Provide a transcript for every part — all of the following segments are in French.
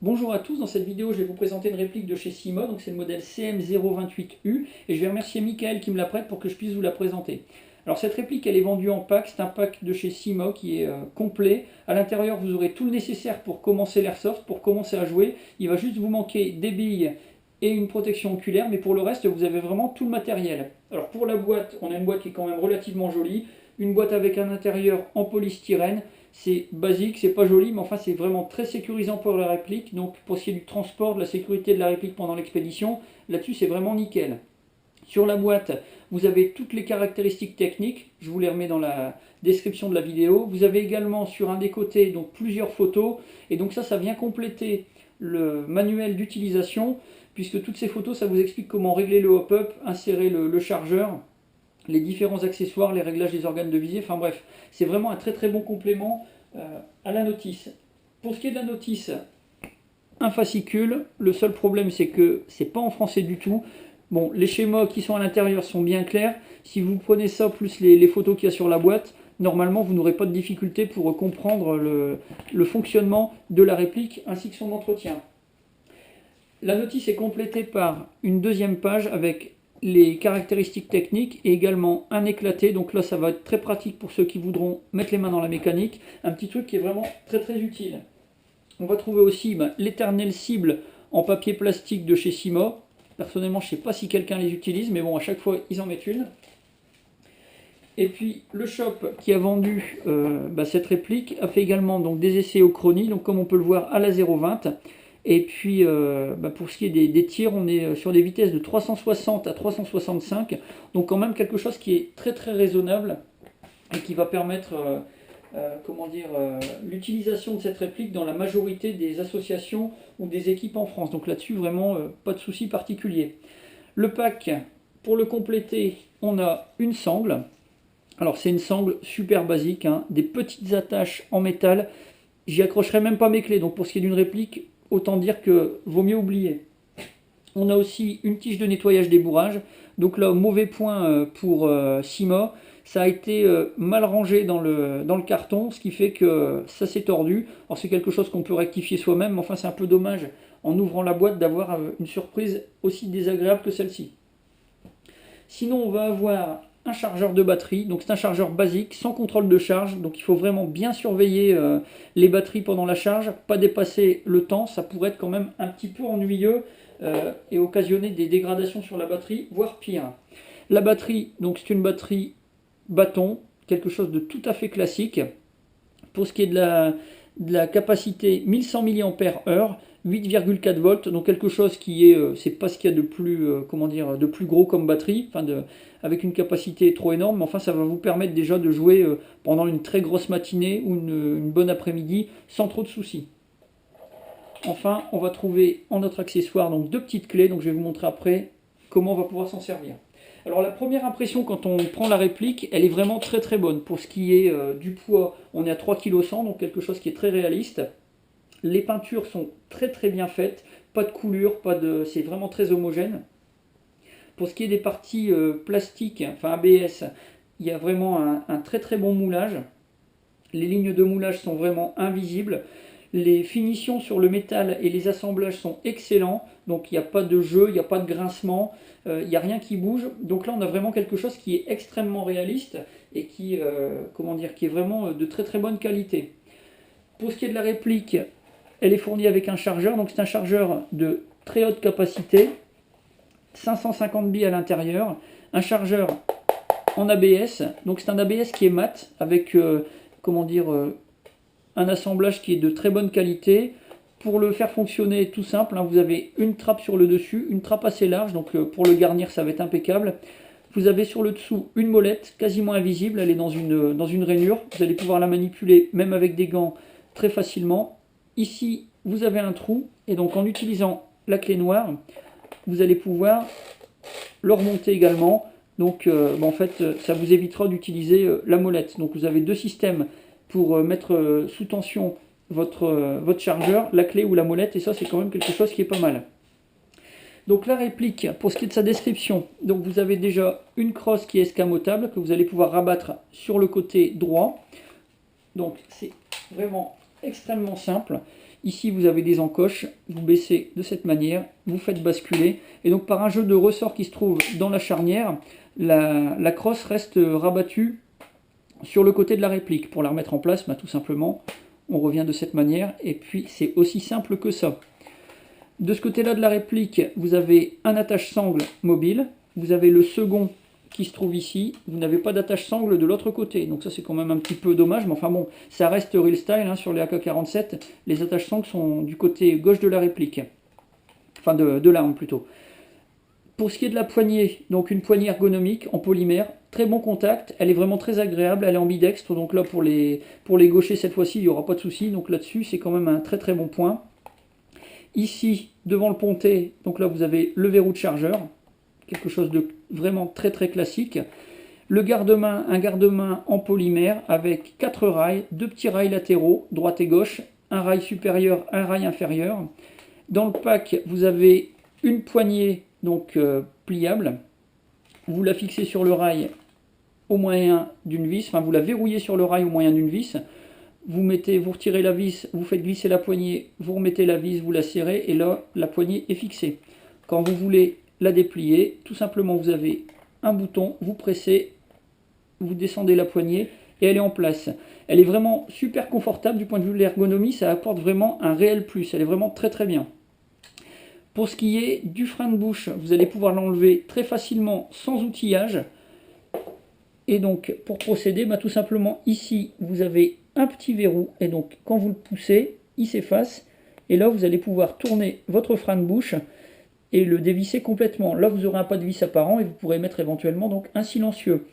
Bonjour à tous, dans cette vidéo je vais vous présenter une réplique de chez Syma, donc c'est le modèle CM028U et je vais remercier Michael qui me la prête pour que je puisse vous la présenter. Alors cette réplique elle est vendue en pack, c'est un pack de chez Syma qui est complet. À l'intérieur vous aurez tout le nécessaire pour commencer l'airsoft, pour commencer à jouer. Il va juste vous manquer des billes et une protection oculaire, mais pour le reste vous avez vraiment tout le matériel. Alors pour la boîte, on a une boîte qui est quand même relativement jolie, une boîte avec un intérieur en polystyrène. C'est basique, c'est pas joli, mais enfin c'est vraiment très sécurisant pour la réplique. Donc pour ce qui est du transport, de la sécurité de la réplique pendant l'expédition, là-dessus c'est vraiment nickel. Sur la boîte, vous avez toutes les caractéristiques techniques, je vous les remets dans la description de la vidéo. Vous avez également sur un des côtés donc plusieurs photos, et donc ça vient compléter le manuel d'utilisation, puisque toutes ces photos ça vous explique comment régler le hop-up, insérer le chargeur, les différents accessoires, les réglages des organes de visée, enfin bref, c'est vraiment un très bon complément à la notice. Pour ce qui est de la notice, un fascicule, le seul problème c'est que c'est pas en français du tout. Bon, les schémas qui sont à l'intérieur sont bien clairs, si vous prenez ça plus les photos qu'il y a sur la boîte, normalement vous n'aurez pas de difficulté pour comprendre le fonctionnement de la réplique ainsi que son entretien. La notice est complétée par une deuxième page avec les caractéristiques techniques et également un éclaté, donc là ça va être très pratique pour ceux qui voudront mettre les mains dans la mécanique, un petit truc qui est vraiment très utile. On va trouver aussi l'éternelle cible en papier plastique de chez Syma. Personnellement je ne sais pas si quelqu'un les utilise, mais bon, à chaque fois ils en mettent une. Et puis le shop qui a vendu cette réplique a fait également donc, des essais au chronie, donc comme on peut le voir à la 0,20. Et puis pour ce qui est des tirs, on est sur des vitesses de 360 à 365, donc quand même quelque chose qui est très raisonnable et qui va permettre l'utilisation de cette réplique dans la majorité des associations ou des équipes en France. Donc là-dessus vraiment pas de souci particulier. Le pack, pour le compléter, on a une sangle. Alors c'est une sangle super basique, hein, des petites attaches en métal. J'y accrocherai même pas mes clés, donc pour ce qui est d'une réplique, autant dire que vaut mieux oublier. On a aussi une tige de nettoyage des bourrages. Donc là, mauvais point pour Syma. Ça a été mal rangé dans le carton, ce qui fait que ça s'est tordu. Alors c'est quelque chose qu'on peut rectifier soi-même, mais enfin c'est un peu dommage en ouvrant la boîte d'avoir une surprise aussi désagréable que celle-ci. Sinon, on va avoir un chargeur de batterie, donc c'est un chargeur basique, sans contrôle de charge, donc il faut vraiment bien surveiller les batteries pendant la charge, pas dépasser le temps, ça pourrait être quand même un petit peu ennuyeux et occasionner des dégradations sur la batterie, voire pire. La batterie, donc c'est une batterie bâton, quelque chose de tout à fait classique. Pour ce qui est de la capacité 1100 mAh, 8,4 volts, donc quelque chose qui est, c'est pas ce qu'il y a de plus, de plus gros comme batterie, avec une capacité trop énorme, mais enfin ça va vous permettre déjà de jouer pendant une très grosse matinée ou une bonne après-midi sans trop de soucis. Enfin, on va trouver en notre accessoire donc deux petites clés, donc je vais vous montrer après comment on va pouvoir s'en servir. Alors la première impression quand on prend la réplique, elle est vraiment très bonne. Pour ce qui est du poids, on est à 3,1 kg, donc quelque chose qui est très réaliste. Les peintures sont très bien faites, pas de coulure, c'est vraiment très homogène. Pour ce qui est des parties plastiques, enfin ABS, il y a vraiment un très bon moulage. Les lignes de moulage sont vraiment invisibles. Les finitions sur le métal et les assemblages sont excellents, donc il n'y a pas de jeu, il n'y a pas de grincement, il n'y a rien qui bouge. Donc là on a vraiment quelque chose qui est extrêmement réaliste et qui est vraiment de très bonne qualité. Pour ce qui est de la réplique, elle est fournie avec un chargeur, donc c'est un chargeur de très haute capacité, 550 billes à l'intérieur, un chargeur en ABS, donc c'est un ABS qui est mat, avec un assemblage qui est de très bonne qualité. Pour le faire fonctionner, tout simple, hein, vous avez une trappe sur le dessus, une trappe assez large, donc pour le garnir ça va être impeccable. Vous avez sur le dessous une molette quasiment invisible, elle est dans une rainure, vous allez pouvoir la manipuler même avec des gants très facilement. Ici vous avez un trou, et donc en utilisant la clé noire, vous allez pouvoir le remonter également. Donc en fait ça vous évitera d'utiliser la molette. Donc vous avez deux systèmes pour mettre sous tension votre chargeur, la clé ou la molette, et ça c'est quand même quelque chose qui est pas mal. Donc la réplique, pour ce qui est de sa description, donc vous avez déjà une crosse qui est escamotable, que vous allez pouvoir rabattre sur le côté droit. Donc c'est vraiment extrêmement simple. Ici, vous avez des encoches, vous baissez de cette manière, vous faites basculer. Et donc, par un jeu de ressort qui se trouve dans la charnière, la crosse reste rabattue sur le côté de la réplique. Pour la remettre en place, tout simplement, on revient de cette manière. Et puis, c'est aussi simple que ça. De ce côté-là de la réplique, vous avez un attache-sangle mobile. Vous avez le second qui se trouve ici. Vous n'avez pas d'attache-sangle de l'autre côté. Donc ça, c'est quand même un petit peu dommage. Mais enfin bon, ça reste real style. Sur les AK-47, les attache-sangles sont du côté gauche de la réplique. Enfin, de l'arme plutôt. Pour ce qui est de la poignée, donc une poignée ergonomique en polymère. Très bon contact. Elle est vraiment très agréable. Elle est ambidextre. Donc là, pour les gauchers, cette fois-ci, il n'y aura pas de souci. Donc là-dessus, c'est quand même un très très bon point. Ici, devant le pontet, donc là vous avez le verrou de chargeur, quelque chose de vraiment très très classique. Le garde-main, un garde-main en polymère avec 4 rails, 2 petits rails latéraux, droite et gauche, un rail supérieur, un rail inférieur. Dans le pack, vous avez une poignée donc pliable. Vous la fixez sur le rail au moyen d'une vis, enfin vous la verrouillez sur le rail au moyen d'une vis. Vous retirez la vis, vous faites glisser la poignée, vous remettez la vis, vous la serrez, et là, la poignée est fixée. Quand vous voulez la déplier, tout simplement, vous avez un bouton, vous pressez, vous descendez la poignée, et elle est en place. Elle est vraiment super confortable du point de vue de l'ergonomie, ça apporte vraiment un réel plus, elle est vraiment très très bien. Pour ce qui est du frein de bouche, vous allez pouvoir l'enlever très facilement sans outillage. Et donc, pour procéder, tout simplement, ici, vous avez un petit verrou. Et donc, quand vous le poussez, il s'efface. Et là, vous allez pouvoir tourner votre frein de bouche et le dévisser complètement. Là, vous aurez un pas de vis apparent et vous pourrez mettre éventuellement donc un silencieux.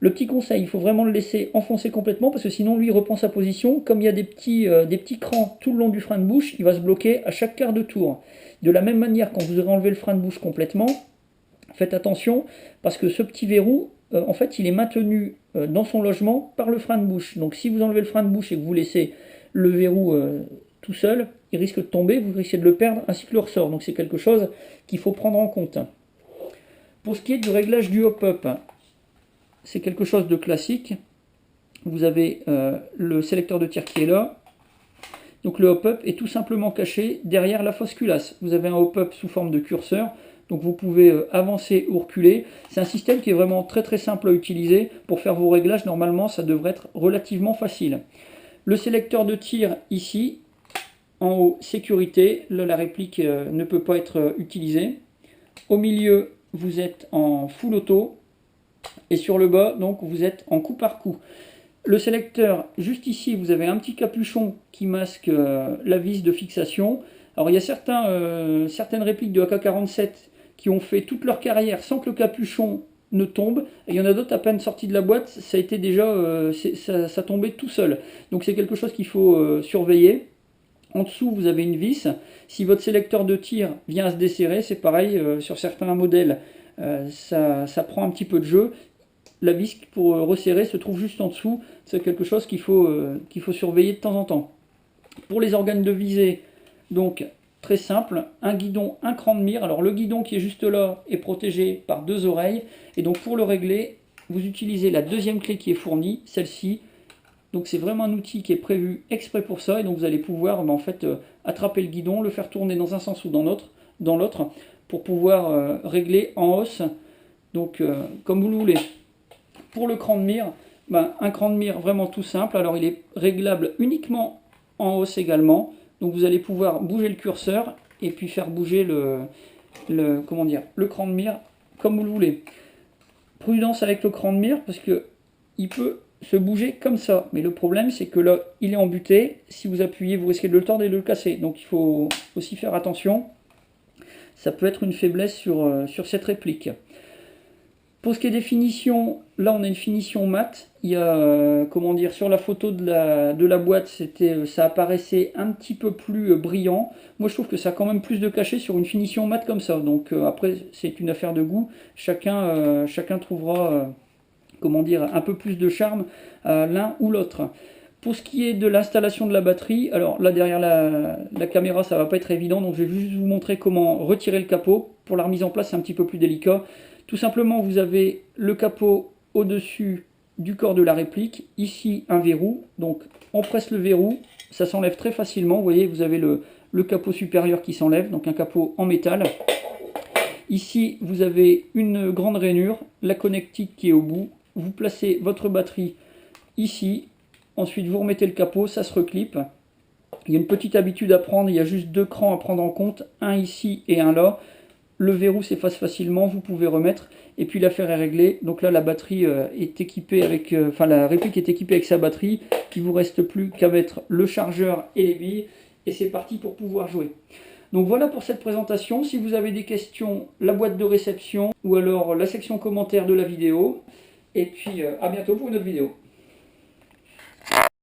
Le petit conseil, il faut vraiment le laisser enfoncer complètement parce que sinon, lui, il reprend sa position. Comme il y a des petits crans tout le long du frein de bouche, il va se bloquer à chaque quart de tour. De la même manière, quand vous aurez enlevé le frein de bouche complètement, faites attention parce que ce petit verrou, en fait, il est maintenu dans son logement par le frein de bouche. Donc si vous enlevez le frein de bouche et que vous laissez le verrou tout seul, il risque de tomber, vous risquez de le perdre, ainsi que le ressort. Donc c'est quelque chose qu'il faut prendre en compte. Pour ce qui est du réglage du hop-up, c'est quelque chose de classique. Vous avez le sélecteur de tir qui est là. Donc le hop-up est tout simplement caché derrière la fausse culasse. Vous avez un hop-up sous forme de curseur. Donc vous pouvez avancer ou reculer. C'est un système qui est vraiment très très simple à utiliser. Pour faire vos réglages, normalement, ça devrait être relativement facile. Le sélecteur de tir ici, en haut, sécurité. Là, la réplique ne peut pas être utilisée. Au milieu, vous êtes en full auto. Et sur le bas, donc, vous êtes en coup par coup. Le sélecteur, juste ici, vous avez un petit capuchon qui masque la vis de fixation. Alors, il y a certaines répliques de AK-47 qui ont fait toute leur carrière sans que le capuchon ne tombe. Et il y en a d'autres à peine sortis de la boîte, ça a été déjà, ça tombait tout seul. Donc c'est quelque chose qu'il faut surveiller. En dessous, vous avez une vis. Si votre sélecteur de tir vient à se desserrer, c'est pareil, sur certains modèles, ça prend un petit peu de jeu. La vis pour resserrer se trouve juste en dessous. C'est quelque chose qu'il faut surveiller de temps en temps. Pour les organes de visée, donc très simple, un guidon, un cran de mire. Alors le guidon qui est juste là est protégé par 2 oreilles. Et donc pour le régler, vous utilisez la deuxième clé qui est fournie, celle-ci. Donc c'est vraiment un outil qui est prévu exprès pour ça. Et donc vous allez pouvoir en fait, attraper le guidon, le faire tourner dans un sens ou dans l'autre, pour pouvoir régler en hausse, donc comme vous le voulez. Pour le cran de mire, un cran de mire vraiment tout simple. Alors il est réglable uniquement en hausse également. Donc vous allez pouvoir bouger le curseur et puis faire bouger le cran de mire comme vous le voulez. Prudence avec le cran de mire parce que il peut se bouger comme ça. Mais le problème c'est que là il est embuté. Si vous appuyez, vous risquez de le tordre et de le casser. Donc il faut aussi faire attention. Ça peut être une faiblesse sur cette réplique. Pour ce qui est des finitions, là on a une finition mat. Il y a, sur la photo de la boîte, ça apparaissait un petit peu plus brillant. Moi je trouve que ça a quand même plus de cachet sur une finition mat comme ça. Donc après c'est une affaire de goût. Chacun trouvera, un peu plus de charme l'un ou l'autre. Pour ce qui est de l'installation de la batterie, alors là derrière la caméra ça va pas être évident, donc je vais juste vous montrer comment retirer le capot. Pour la remise en place c'est un petit peu plus délicat. Tout simplement, vous avez le capot au-dessus du corps de la réplique. Ici, un verrou. Donc, on presse le verrou ça s'enlève très facilement. Vous voyez, vous avez le capot supérieur qui s'enlève, donc un capot en métal. Ici, vous avez une grande rainure, la connectique qui est au bout. Vous placez votre batterie ici. Ensuite, vous remettez le capot, ça se reclipe. Il y a une petite habitude à prendre, il y a juste 2 crans à prendre en compte, un ici et un là. Le verrou s'efface facilement, vous pouvez remettre, et puis l'affaire est réglée. Donc là, la batterie est équipée avec, la réplique est équipée avec sa batterie. Il ne vous reste plus qu'à mettre le chargeur et les billes, et c'est parti pour pouvoir jouer. Donc voilà pour cette présentation. Si vous avez des questions, la boîte de réception, ou alors la section commentaires de la vidéo. Et puis à bientôt pour une autre vidéo.